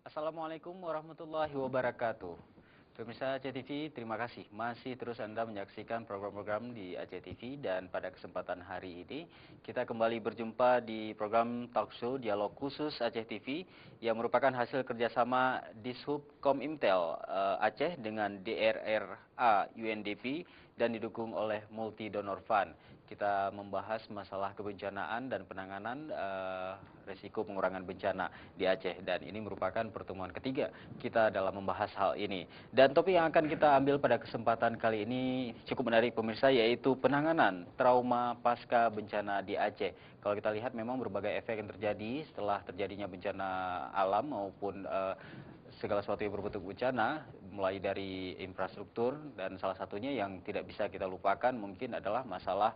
Assalamualaikum warahmatullahi wabarakatuh. Pemirsa Aceh TV, terima kasih masih terus Anda menyaksikan program-program di Aceh TV, dan pada kesempatan hari ini kita kembali berjumpa di program talk show Dialog Khusus Aceh TV yang merupakan hasil kerjasama Dishub Komintel Aceh dengan DRRA UNDP dan didukung oleh Multi Donor Fund. Kita membahas masalah kebencanaan dan penanganan resiko pengurangan bencana di Aceh, dan ini merupakan pertemuan ketiga kita dalam membahas hal ini. Dan topik yang akan kita ambil pada kesempatan kali ini cukup menarik pemirsa, yaitu penanganan trauma pasca bencana di Aceh. Kalau kita lihat memang berbagai efek yang terjadi setelah terjadinya bencana alam maupun segala sesuatu yang berbentuk bencana, mulai dari infrastruktur, dan salah satunya yang tidak bisa kita lupakan mungkin adalah masalah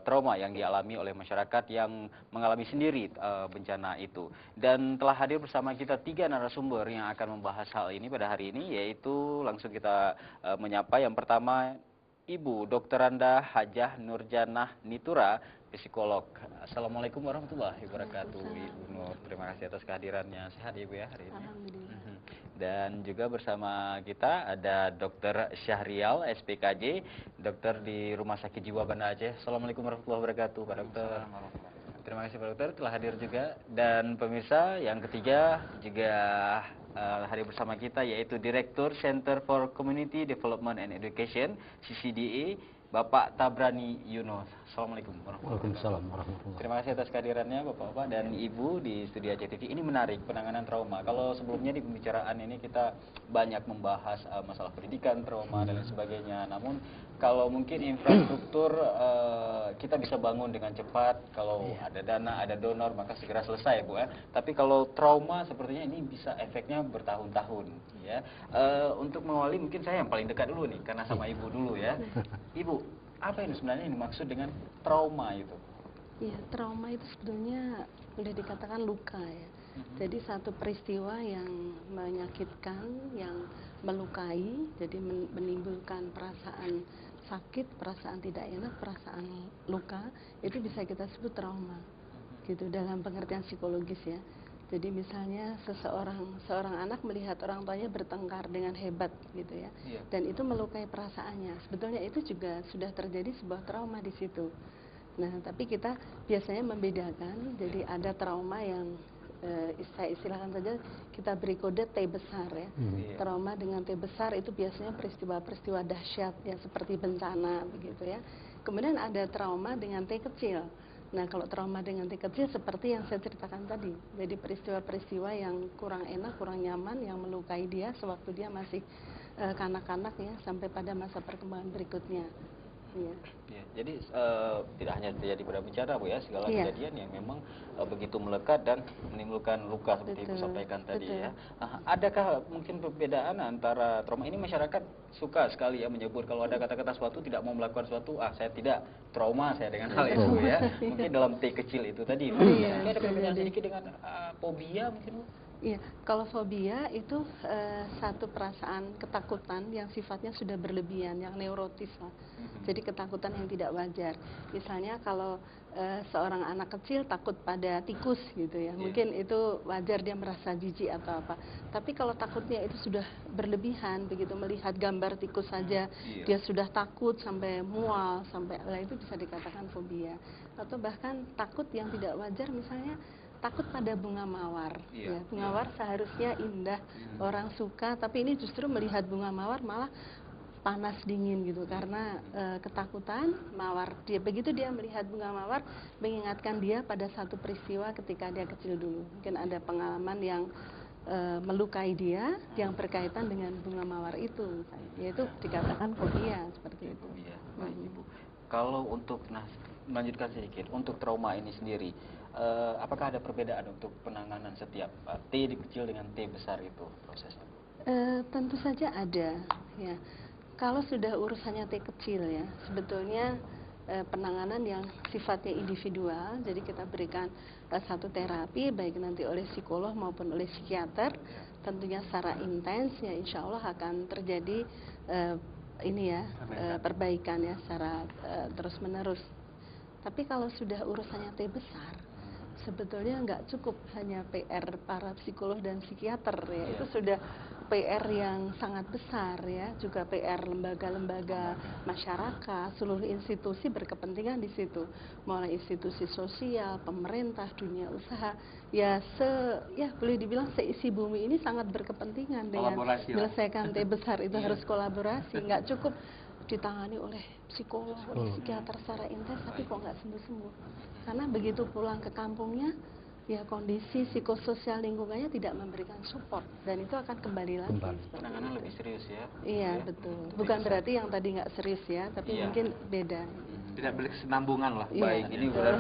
trauma yang dialami oleh masyarakat yang mengalami sendiri bencana itu. Dan telah hadir bersama kita 3 narasumber yang akan membahas hal ini pada hari ini, yaitu langsung kita menyapa. Yang pertama, Ibu Dr. Randa Hajah Nurjanah Nitura, psikolog. Assalamualaikum warahmatullahi wabarakatuh, Ibu Nur. Terima kasih atas kehadirannya. Sehat Ibu ya hari ini? Alhamdulillah. Dan juga bersama kita ada Dr. Syahrial, SPKJ, dokter di Rumah Sakit Jiwa Banda Aceh. Assalamualaikum warahmatullahi wabarakatuh, Pak Dokter. Terima kasih Pak Dokter telah hadir juga. Dan pemirsa yang ketiga juga hadir bersama kita, yaitu Direktur Center for Community Development and Education, CCDA, Bapak Tabrani Yunus. Assalamualaikum warahmatullahi wabarakatuh. Terima kasih atas kehadirannya Bapak-Bapak dan Ibu di studio Aceh TV. Ini menarik, penanganan trauma. Kalau sebelumnya di pembicaraan ini kita banyak membahas masalah pendidikan, trauma dan lain sebagainya. Namun kalau mungkin infrastruktur kita bisa bangun dengan cepat, kalau ada dana, ada donor, maka segera selesai Bu ya. Tapi kalau trauma sepertinya ini bisa efeknya bertahun-tahun ya. Untuk mengawali mungkin saya yang paling dekat dulu nih, karena sama Ibu dulu ya. Ibu, apa ini sebenarnya yang dimaksud dengan trauma itu? Ya, trauma itu sebetulnya boleh dikatakan luka ya. Jadi satu peristiwa yang menyakitkan, yang melukai, jadi menimbulkan perasaan sakit, perasaan tidak enak, perasaan luka, itu bisa kita sebut trauma. Gitu dalam pengertian psikologis ya. Jadi misalnya seorang anak melihat orang tuanya bertengkar dengan hebat gitu ya, dan itu melukai perasaannya. Sebetulnya itu juga sudah terjadi sebuah trauma di situ. Nah, tapi kita biasanya membedakan. Jadi ada trauma yang saya istilahkan saja kita beri kode T besar ya. Trauma dengan T besar itu biasanya peristiwa-peristiwa dahsyat ya, seperti bencana begitu ya. Kemudian ada trauma dengan T kecil. Nah, kalau trauma dengan T kecil seperti yang saya ceritakan tadi. Jadi peristiwa-peristiwa yang kurang enak, kurang nyaman, yang melukai dia sewaktu dia masih kanak-kanak ya, sampai pada masa perkembangan berikutnya. Ya. Ya, jadi tidak hanya terjadi pada bencana Bu ya, segala kejadian yang memang begitu melekat dan menimbulkan luka seperti Ibu sampaikan tadi ya. Adakah mungkin perbedaan antara trauma ini? Masyarakat suka sekali ya menyebut kalau ada kata-kata suatu tidak mau melakukan suatu, saya tidak trauma saya dengan hal itu ya. Mungkin dalam T kecil itu tadi. Mungkin ada perbedaan sedikit dengan fobia mungkin Bu? Iya, kalau fobia itu satu perasaan ketakutan yang sifatnya sudah berlebihan, yang neurotis lah. Jadi ketakutan yang tidak wajar. Misalnya kalau seorang anak kecil takut pada tikus gitu ya, mungkin itu wajar dia merasa jijik atau apa. Tapi kalau takutnya itu sudah berlebihan, begitu melihat gambar tikus saja dia sudah takut sampai mual, sampai itu bisa dikatakan fobia. Atau bahkan takut yang tidak wajar, misalnya takut pada bunga mawar. Ya, bunga mawar seharusnya indah, orang suka, tapi ini justru melihat bunga mawar malah panas dingin gitu karena ketakutan mawar. Begitu dia melihat bunga mawar mengingatkan dia pada satu peristiwa ketika dia kecil dulu. Mungkin ada pengalaman yang melukai dia yang berkaitan dengan bunga mawar itu, yaitu dikatakan fobia seperti itu. Baik Ibu. Kalau untuk melanjutkan sedikit untuk trauma ini sendiri, apakah ada perbedaan untuk penanganan setiap T kecil dengan T besar itu prosesnya? Tentu saja ada ya. Kalau sudah urusannya T kecil ya, sebetulnya penanganan yang sifatnya individual, jadi kita berikan satu terapi baik nanti oleh psikolog maupun oleh psikiater, tentunya secara intens ya, insya Allah akan terjadi perbaikan ya secara terus menerus. Tapi kalau sudah urusannya T besar, sebetulnya nggak cukup hanya PR para psikolog dan psikiater ya, Iya. itu sudah PR yang sangat besar ya, juga PR lembaga-lembaga masyarakat, seluruh institusi berkepentingan di situ, mulai institusi sosial, pemerintah, dunia usaha, ya boleh dibilang seisi bumi ini sangat berkepentingan dengan Kolaborasi lah. menyelesaikan T besar itu Iya. harus kolaborasi, nggak cukup ditangani oleh psikolog, oleh psikiater secara intens, tapi kok nggak sembuh-sembuh. Karena begitu pulang ke kampungnya, ya kondisi psikososial lingkungannya tidak memberikan support, dan itu akan kembali lagi. seperti Penanganan itu. lebih serius ya. Iya, Ya. betul. Bukan berarti yang tadi nggak serius ya, tapi Iya. mungkin beda. Tidak berkesinambungan lah. Iya, Baik, ini betul. benar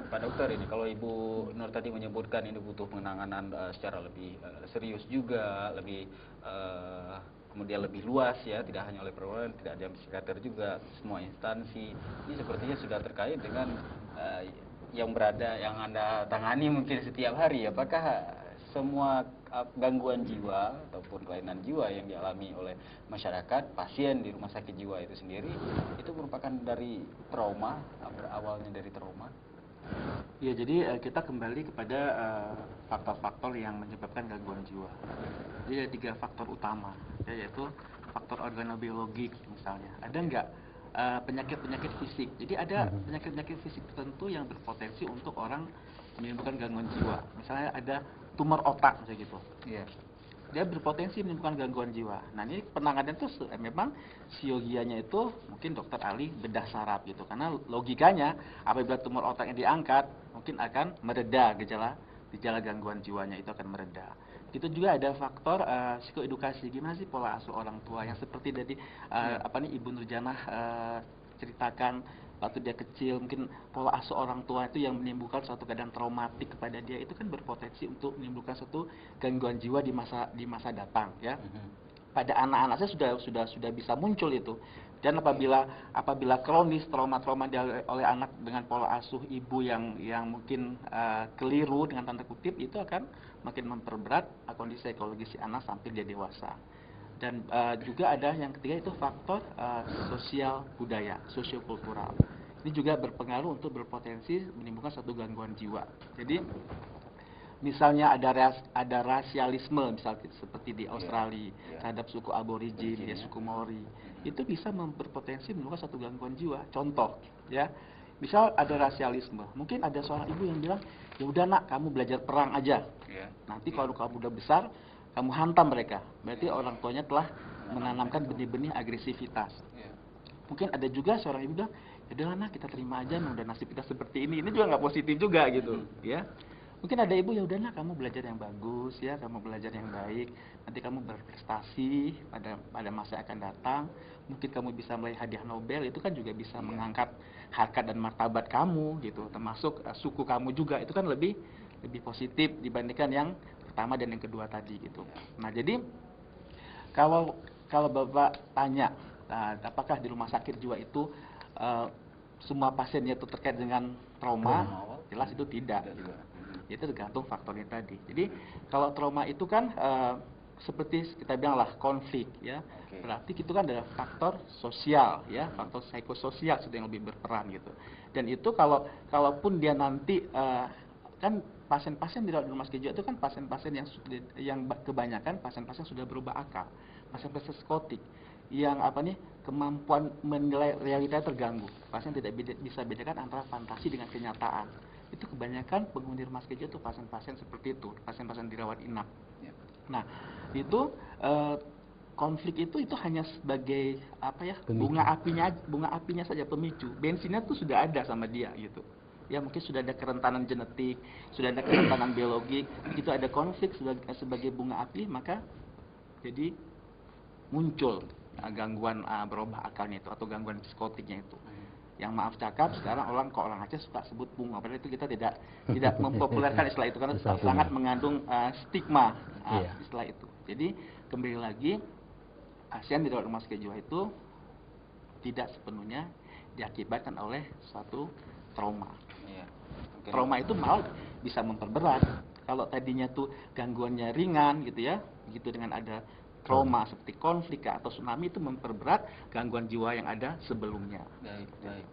Pak Dokter, ini kalau Ibu Nur tadi menyebutkan ini butuh penanganan secara lebih serius juga, lebih kemudian lebih luas ya, tidak hanya oleh perempuan, tidak ada psikiater juga, semua instansi. Ini sepertinya sudah terkait dengan yang Anda tangani mungkin setiap hari. Apakah semua gangguan jiwa ataupun kelainan jiwa yang dialami oleh masyarakat, pasien di rumah sakit jiwa itu sendiri, itu merupakan dari trauma, berawalnya dari trauma? Ya, jadi kita kembali kepada faktor-faktor yang menyebabkan gangguan jiwa. Jadi ada 3 faktor utama, ya, yaitu faktor organobiologik misalnya. Ada nggak penyakit-penyakit fisik? Jadi ada penyakit-penyakit fisik tertentu yang berpotensi untuk orang menimbulkan gangguan jiwa. Misalnya ada tumor otak misalnya gitu. Iya. Dia berpotensi menimbulkan gangguan jiwa. Nah, ini penanganan itu memang siogianya itu mungkin dokter ahli bedah saraf gitu. Karena logikanya apabila tumor otaknya diangkat, mungkin akan mereda gejala gangguan jiwanya itu akan mereda. Itu juga ada faktor psikoedukasi. Gimana sih pola asuh orang tua yang seperti tadi Ibu Nurjanah ceritakan waktu dia kecil, mungkin pola asuh orang tua itu yang menimbulkan suatu keadaan traumatik kepada dia, itu kan berpotensi untuk menimbulkan suatu gangguan jiwa di masa datang ya. Pada anak-anak saya sudah bisa muncul itu. Dan apabila kronis trauma-trauma oleh anak dengan pola asuh ibu yang mungkin keliru dengan tanda kutip, itu akan makin memperberat kondisi psikologis si anak sampai dia dewasa. Dan juga ada yang ketiga itu faktor sosial budaya, sosiokultural. Ini juga berpengaruh untuk berpotensi menimbulkan suatu gangguan jiwa. Jadi misalnya ada rasialisme misalnya seperti di Australia terhadap suku aborigin, suku Maori, itu bisa berpotensi menimbulkan suatu gangguan jiwa. Contoh ya, misal ada rasialisme, mungkin ada seorang ibu yang bilang, ya udah nak, kamu belajar perang aja, nanti kalau kamu udah besar kamu hantam mereka. Berarti orang tuanya telah menanamkan benih-benih agresivitas. Mungkin ada juga seorang ibu bilang, ya udah nak, kita terima aja, udah nasib kita seperti ini. Ini juga nggak positif juga gitu ya. Mungkin ada ibu, ya udah nak, kamu belajar yang bagus ya, kamu belajar yang baik, nanti kamu berprestasi pada masa yang akan datang, mungkin kamu bisa meraih hadiah Nobel, itu kan juga bisa mengangkat harkat dan martabat kamu gitu, termasuk suku kamu juga, itu kan lebih positif dibandingkan yang pertama dan yang kedua tadi gitu. Nah, jadi kalau Bapak tanya apakah di rumah sakit jiwa itu semua pasiennya itu terkait dengan trauma, jelas itu tidak. Itu tergantung faktornya tadi. Jadi kalau trauma itu kan seperti kita bilang lah konflik ya. Berarti itu kan adalah faktor sosial ya, faktor psikososial yang lebih berperan gitu. Dan itu kalaupun dia nanti kan pasien-pasien di rumah sakit jiwa itu kan pasien-pasien yang kebanyakan pasien-pasien sudah berubah akal, pasien-pasien psikotik yang kemampuan menilai realita terganggu. Pasien tidak bisa bedakan antara fantasi dengan kenyataan. Itu kebanyakan penghuni rumah sakit jiwa itu pasien-pasien seperti itu, pasien-pasien dirawat inap. Nah, itu konflik itu hanya sebagai bunga apinya saja, pemicu. Bensinnya tuh sudah ada sama dia gitu. Ya, mungkin sudah ada kerentanan genetik, sudah ada kerentanan biologik. Begitu ada konflik sebagai bunga api, maka jadi muncul gangguan berubah akalnya itu atau gangguan psikotiknya itu. Yang maaf cakap, sekarang orang Aceh suka sebut bunga, padahal itu kita tidak mempopulerkan istilah itu karena sangat mengandung stigma istilah itu. Jadi kembali lagi, pasien di dalam rumah sakit jiwa itu tidak sepenuhnya diakibatkan oleh suatu trauma. Trauma itu malah bisa memperberat. Kalau tadinya tuh gangguannya ringan gitu ya, begitu dengan ada trauma seperti konflik atau tsunami itu memperberat gangguan jiwa yang ada sebelumnya. Baik, baik.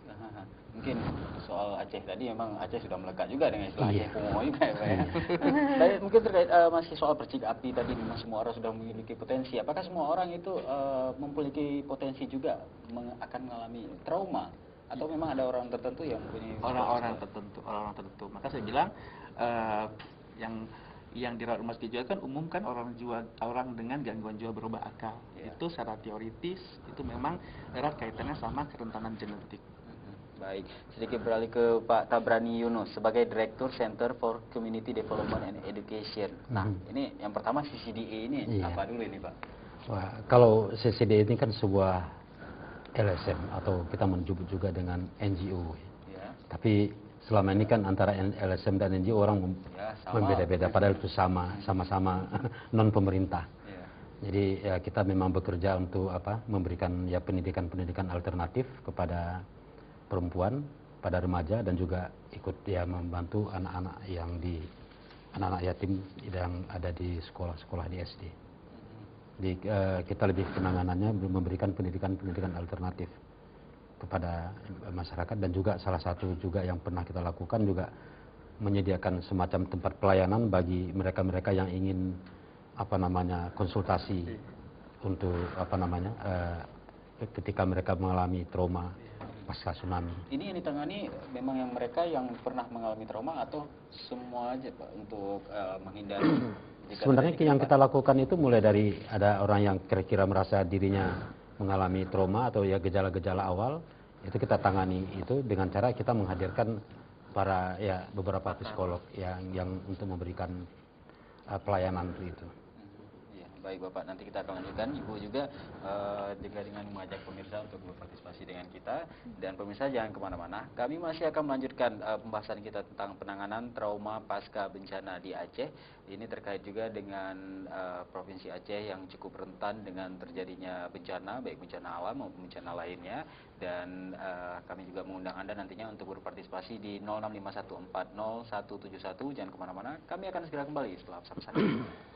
Mungkin soal Aceh tadi memang Aceh sudah melekat juga dengan istilah Aceh Pungo juga ya Pak ya. Tapi mungkin terkait masih soal percik api tadi, memang semua orang sudah memiliki potensi. Apakah semua orang itu memiliki potensi juga akan mengalami trauma? Atau memang ada orang tertentu yang mempunyai Orang-orang tertentu. Maka saya bilang yang dirawat rumah sakit jiwa kan umum kan orang dengan gangguan jiwa berubah akal. Itu secara teoritis itu memang erat kaitannya sama kerentanan genetik. Baik, sedikit beralih ke Pak Tabrani Yunus sebagai Direktur Center for Community Development and Education. Nah, ini yang pertama CCDA ini apa dulu ini Pak? Wah, kalau CCDA ini kan sebuah LSM atau kita menyebut juga dengan NGO. Ya. Tapi selama ini kan antara LSM dan NGO orang membeda-beda, padahal itu sama-sama non pemerintah. Ya. Jadi ya kita memang bekerja untuk memberikan ya pendidikan alternatif kepada perempuan, pada remaja, dan juga ikut ya membantu anak-anak yatim yang ada di sekolah-sekolah di SD. Jadi kita lebih penanganannya memberikan pendidikan alternatif kepada masyarakat, dan juga salah satu juga yang pernah kita lakukan juga menyediakan semacam tempat pelayanan bagi mereka-mereka yang ingin konsultasi untuk ketika mereka mengalami trauma pasca tsunami. Ini yang ditangani memang yang mereka yang pernah mengalami trauma atau semua aja Pak untuk menghindari? Sebenarnya yang kita lakukan itu mulai dari ada orang yang kira-kira merasa dirinya mengalami trauma atau ya gejala-gejala awal, itu kita tangani itu dengan cara kita menghadirkan beberapa psikolog yang untuk memberikan pelayanan itu. Baik Bapak, nanti kita akan lanjutkan. Ibu juga dengan mengajak pemirsa untuk berpartisipasi dengan kita. Dan pemirsa jangan kemana-mana, kami masih akan melanjutkan pembahasan kita tentang penanganan trauma pasca bencana di Aceh. Ini terkait juga dengan Provinsi Aceh yang cukup rentan dengan terjadinya bencana, baik bencana alam maupun bencana lainnya. Dan kami juga mengundang Anda nantinya untuk berpartisipasi di 0651401171. Jangan kemana-mana, kami akan segera kembali setelah pesan-pesan ini.